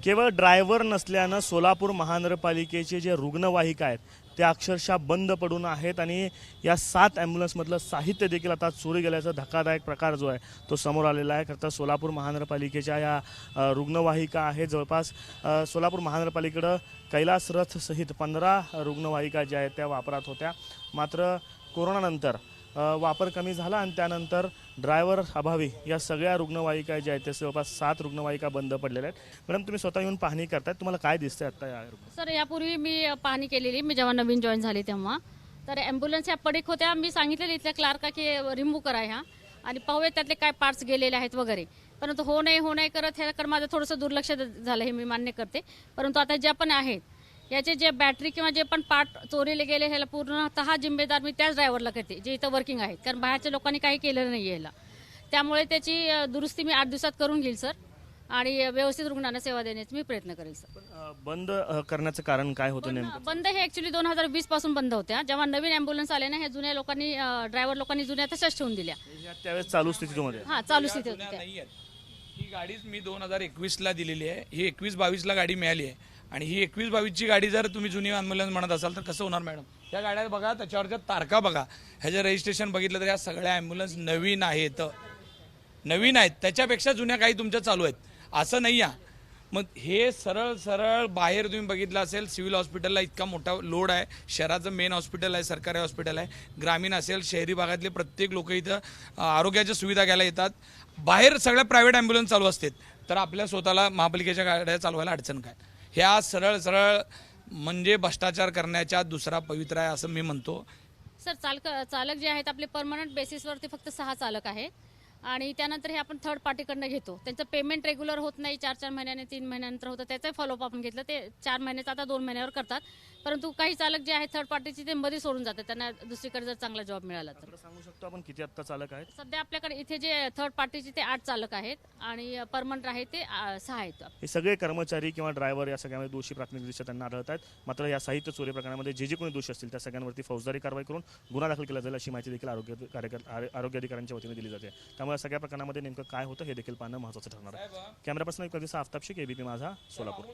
केवळ ड्रायव्हर नसल्यानं सोलापूर महानगरपालिकेचे जे रुग्णवाहिका आहेत त्या अक्षरशः बंद पडून आहेत आणि या 7 ॲम्ब्युलन्समधलं साहित्य देखील आता चोरी गेल्याचा धक्कादायक प्रकार जो आहे तो समोर आलेला आहे. खरं तर सोलापूर महानगरपालिकेच्या या रुग्णवाहिका आहेत. जवळपास सोलापूर महानगरपालिकेकडं कैलास रथ सहित 15 रुग्णवाहिका ज्या आहेत त्या वापरात होत्या. मात्र कोरोनानंतर वापर कमी झाला आणि त्यानंतर ड्रायव्हर अभावी या सगळ्या रुग्णवाहिका ज्या आहेत त्या जवळपास 7 रुग्णवाहिका बंद पडलेल्या आहेत. मॅडम, तुम्ही स्वतः येऊन पाहणी करताय, तुम्हाला काय दिसतंय आता या सर? यापूर्वी मी पाहणी केलेली, मी जेव्हा नवीन जॉईन झाली तेव्हा. तर ॲम्ब्युलन्स ह्या पडीक होत्या. मी सांगितलेलं इथल्या क्लार्का की रिमूव्ह करा ह्या आणि पाहूया त्यातले काय पार्ट्स गेलेले आहेत वगैरे. परंतु हो नाही करत ह्याकडे माझं थोडंसं दुर्लक्ष झालं, हे मी मान्य करते. परंतु आता ज्या पण आहेत याचे जे बॅटरी किंवा जे पण पार्ट चोरीले गेले ह्याला पूर्णतः जिम्मेदार मी त्याच ड्रायव्हरला करते जे इथं वर्किंग आहेत, कारण बाहेरच्या लोकांनी काही केलेलं नाही याला. त्यामुळे त्याची दुरुस्ती मी 8 दिवसात करून घेईल सर आणि व्यवस्थित रुग्णांना सेवा देण्याचा मी प्रयत्न करेल सर. बंद करण्याचं कारण काय होतं नेमकं? बंद हे ऍक्च्युली 2020 पासून बंद होत्या. जेव्हा नवीन ॲम्ब्युलन्स आले ना, हे जुन्या लोकांनी ड्रायव्हर लोकांनी जुन्या तशाच ठेवून दिल्या. त्यावेळेस चालू स्थितीमध्ये हा, चालू स्थिती होती त्या. ही गाडीच मी 2021ला दिलेली आहे. ही 21-22ला गाडी मिळाली आहे आणि ही 21-22ची गाडी जर तुम्ही जुनी ॲम्ब्युलन्स म्हणत असाल तर कसं होणार मॅडम? या गाड्या बघा, त्याच्यावरच्या तारखा बघा, ह्याचं रजिस्ट्रेशन बघितलं तर या सगळ्या ॲम्ब्युलन्स नवीन आहेत. त्याच्यापेक्षा जुन्या काही तुमच्या चालू आहेत असं नाही आहे. मग हे सरळ बाहेर तुम्ही बघितलं असेल, सिव्हिल हॉस्पिटलला इतका मोठा लोड आहे. शहराचं मेन हॉस्पिटल आहे, सरकारी हॉस्पिटल आहे. ग्रामीण असेल, शहरी भागातले प्रत्येक लोक इथं आरोग्याच्या सुविधा घ्यायला येतात. बाहेर सगळ्या प्रायव्हेट ॲम्ब्युलन्स चालू असतात, तर आपल्या स्वतःला महापालिकेच्या गाड्या चालवायला अडचण काय? ह्या सरळ म्हणजे भ्रष्टाचार करण्याच्या दुसरा पवित्र आहे असं मी म्हणतो. सर, चालक जे आहेत आपले परमनंट बेसिसवरती फक्त 6 चालक आहेत आणि त्यानंतर हे आपण थर्ड पार्टीकडनं घेतो. त्यांचं पेमेंट रेग्युलर होत नाही, 4-4 महिन्याने 3 महिन्यानंतर होतं. त्याचाही फॉलोअप आपण घेतलं, ते 4 महिन्याचं आता 2 महिन्यावर करतात. परंतु काही चालक जे आहेत थर्ड पार्टीचे ते मध्ये सोडून जातात, त्यांना दुसरीकडे जर चांगला जॉब मिळाला तर. सांगू शकतो आपण किती आत्ता चालक आहेत? सध्या आपल्याकडे इथे जे थर्ड पार्टीचे ते 8 चालक आहेत आणि परमनंट आहेत ते 6 आहेत. हे सगळे कर्मचारी किंवा ड्रायव्हर या सगळ्यामध्ये दोषी प्राथमिकदृष्ट्या त्यांना आढळत आहेत. मात्र या साहित्य चोरी प्रकरणामध्ये जे कोणी दोषी असतील त्या सगळ्यांवरती फौजदारी कारवाई करून गुन्हा दाखल केला जाईल अशी माहिती देखील आरोग्य अधिकाऱ्यांच्या वतीने दिली जाते. त्यामुळे सगळ्या प्रकरणामध्ये नेमकं काय होतं हे देखील पाहणं महत्त्वाचं ठरणार आहे. Camera person Aftab Shaikh, ABP Majha, Solapur.